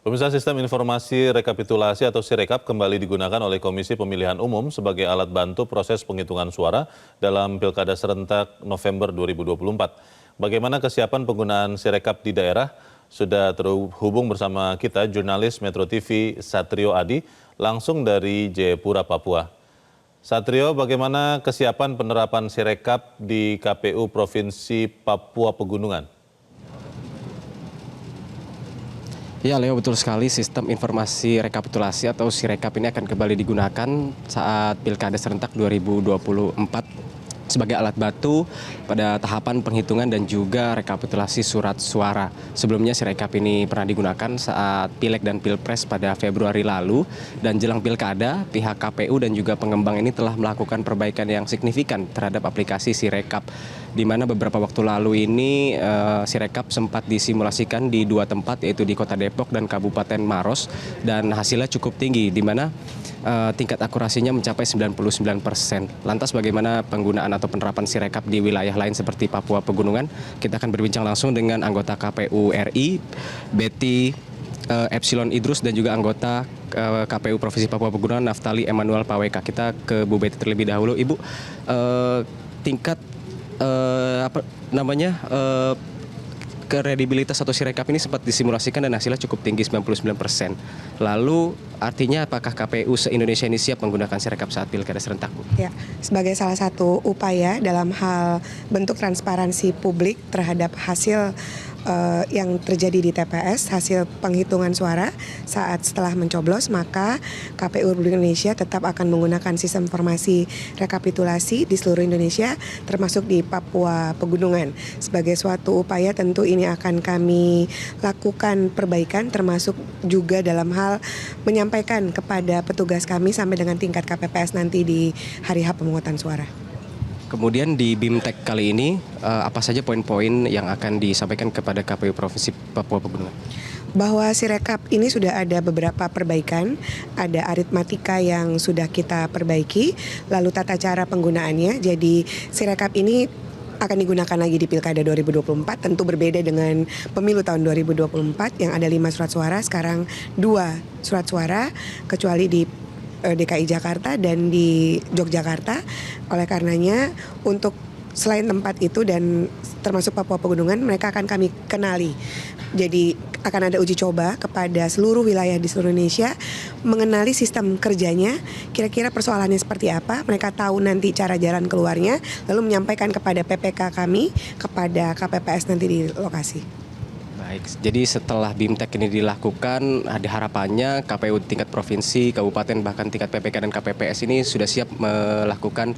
Pemirsa, sistem informasi rekapitulasi atau Sirekap kembali digunakan oleh Komisi Pemilihan Umum sebagai alat bantu proses penghitungan suara dalam Pilkada serentak November 2024. Bagaimana kesiapan penggunaan Sirekap di daerah? Sudah terhubung bersama kita jurnalis Metro TV Satrio Adi langsung dari Jayapura, Papua. Satrio, bagaimana kesiapan penerapan Sirekap di KPU Provinsi Papua Pegunungan? Ya Leo, betul sekali, sistem informasi rekapitulasi atau Sirekap ini akan kembali digunakan saat Pilkada serentak 2024 sebagai alat bantu pada tahapan penghitungan dan juga rekapitulasi surat suara. Sebelumnya Sirekap ini pernah digunakan saat Pileg dan Pilpres pada Februari lalu, dan jelang Pilkada pihak KPU dan juga pengembang ini telah melakukan perbaikan yang signifikan terhadap aplikasi Sirekap, di mana beberapa waktu lalu ini Sirekap sempat disimulasikan di dua tempat, yaitu di Kota Depok dan Kabupaten Maros, dan hasilnya cukup tinggi, di mana tingkat akurasinya mencapai 99%. Lantas bagaimana penggunaan atau penerapan Sirekap di wilayah lain seperti Papua Pegunungan? Kita akan berbincang langsung dengan anggota KPU RI, Betty Epsilon Idrus, dan juga anggota KPU Provinsi Papua Pegunungan, Naftali Emmanuel Paweka. Kita ke Bu Betty terlebih dahulu. Ibu, tingkat kredibilitas atau Sirekap ini sempat disimulasikan dan hasilnya cukup tinggi, 99%. Lalu artinya apakah KPU se-Indonesia ini siap menggunakan Sirekap saat Pilkada serentak, Bu? Ya, sebagai salah satu upaya dalam hal bentuk transparansi publik terhadap hasil yang terjadi di TPS, hasil penghitungan suara saat setelah mencoblos, maka KPU Republik Indonesia tetap akan menggunakan sistem informasi rekapitulasi di seluruh Indonesia, termasuk di Papua Pegunungan. Sebagai suatu upaya tentu ini akan kami lakukan perbaikan, termasuk juga dalam hal menyampaikan kepada petugas kami sampai dengan tingkat KPPS nanti di hari H pemungutan suara. Kemudian di BIMTEK kali ini, apa saja poin-poin yang akan disampaikan kepada KPU Provinsi Papua Pegunungan? Bahwa Sirekap ini sudah ada beberapa perbaikan, ada aritmatika yang sudah kita perbaiki, lalu tata cara penggunaannya. Jadi Sirekap ini akan digunakan lagi di Pilkada 2024, tentu berbeda dengan pemilu tahun 2024 yang ada 5 surat suara, sekarang 2 surat suara, kecuali di DKI Jakarta dan di Yogyakarta. Oleh karenanya untuk selain tempat itu dan termasuk Papua Pegunungan, mereka akan kami kenali. Jadi akan ada uji coba kepada seluruh wilayah di seluruh Indonesia mengenali sistem kerjanya, kira-kira persoalannya seperti apa, mereka tahu nanti cara jalan keluarnya, lalu menyampaikan kepada PPK kami, kepada KPPS nanti di lokasi. Baik, jadi setelah BIMTEK ini dilakukan, ada harapannya KPU tingkat provinsi, kabupaten, bahkan tingkat PPK dan KPPS ini sudah siap melakukan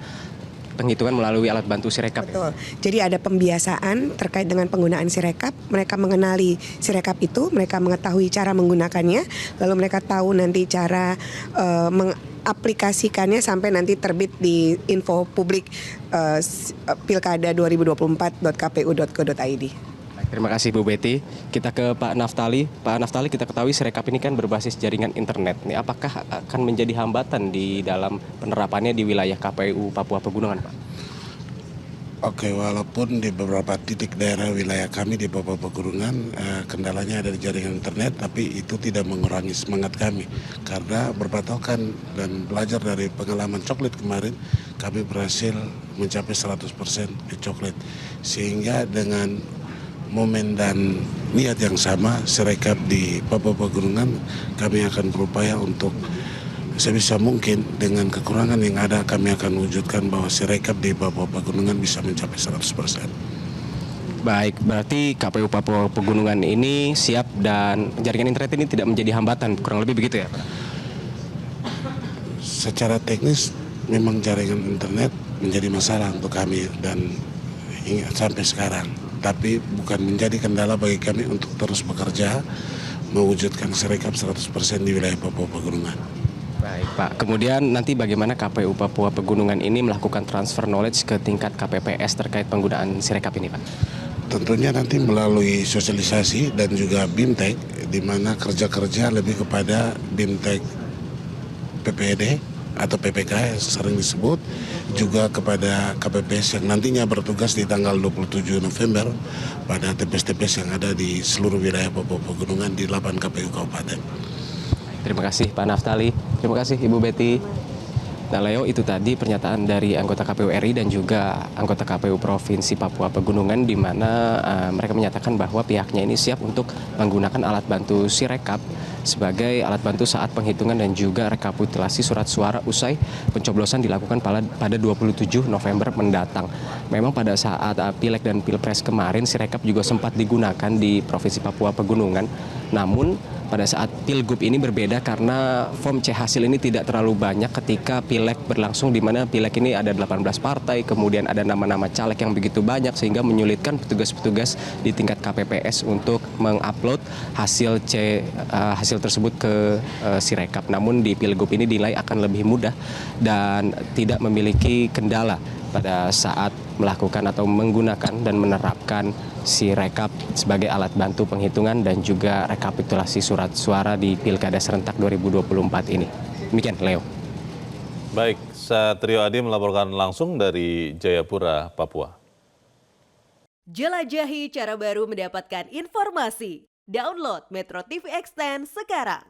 penghitungan melalui alat bantu Sirekap. Betul. Jadi ada pembiasaan terkait dengan penggunaan Sirekap. Mereka mengenali Sirekap itu, mereka mengetahui cara menggunakannya, lalu mereka tahu nanti cara mengaplikasikannya sampai nanti terbit di info publik pilkada2024.kpu.go.id. Terima kasih Bu Betty. Kita ke Pak Naftali. Pak Naftali, kita ketahui Sirekap ini kan berbasis jaringan internet. Nih, apakah akan menjadi hambatan di dalam penerapannya di wilayah KPU Papua Pegunungan, Pak? Oke, walaupun di beberapa titik daerah wilayah kami di Papua Pegunungan kendalanya ada di jaringan internet, tapi itu tidak mengurangi semangat kami. Karena berpatokan dan belajar dari pengalaman coklat kemarin, kami berhasil mencapai 100% di coklat. Sehingga dengan momen dan niat yang sama, Sirekap di Papua Pegunungan, kami akan berupaya untuk sebisa mungkin dengan kekurangan yang ada, kami akan wujudkan bahwa Sirekap di Papua Pegunungan bisa mencapai 100%. Baik, berarti KPU Papua Pegunungan ini siap dan jaringan internet ini tidak menjadi hambatan, kurang lebih begitu ya, Pak? Secara teknis memang jaringan internet menjadi masalah untuk kami dan hingga sampai sekarang. Tapi bukan menjadi kendala bagi kami untuk terus bekerja mewujudkan Sirekap 100% di wilayah Papua Pegunungan. Baik Pak, kemudian nanti bagaimana KPU Papua Pegunungan ini melakukan transfer knowledge ke tingkat KPPS terkait penggunaan Sirekap ini, Pak? Tentunya nanti melalui sosialisasi dan juga BIMTEK, di mana kerja-kerja lebih kepada BIMTEK PPD atau PPK yang sering disebut, juga kepada KPPS yang nantinya bertugas di tanggal 27 November pada TPS-TPS yang ada di seluruh wilayah Papua Pegunungan di 8 KPU Kabupaten. Terima kasih Pak Naftali, terima kasih Ibu Betty. Nah Leo, itu tadi pernyataan dari anggota KPU RI dan juga anggota KPU Provinsi Papua Pegunungan di mana mereka menyatakan bahwa pihaknya ini siap untuk menggunakan alat bantu Sirekap sebagai alat bantu saat penghitungan dan juga rekapitulasi surat suara usai pencoblosan dilakukan pada 27 November mendatang. Memang pada saat Pileg dan Pilpres kemarin Sirekap juga sempat digunakan di Provinsi Papua Pegunungan. Namun pada saat Pilgub ini berbeda karena form C hasil ini tidak terlalu banyak ketika Pileg berlangsung, di mana Pileg ini ada 18 partai, kemudian ada nama-nama caleg yang begitu banyak sehingga menyulitkan petugas-petugas di tingkat KPPS untuk mengupload hasil hasil tersebut ke Sirekap. Namun di Pilgub ini dinilai akan lebih mudah dan tidak memiliki kendala pada saat melakukan atau menggunakan dan menerapkan Sirekap sebagai alat bantu penghitungan dan juga rekapitulasi surat suara di Pilkada serentak 2024 ini. Demikian, Leo. Baik, Satrio Adi melaporkan langsung dari Jayapura, Papua. Jelajahi cara baru mendapatkan informasi. Download Metro TV Extend sekarang.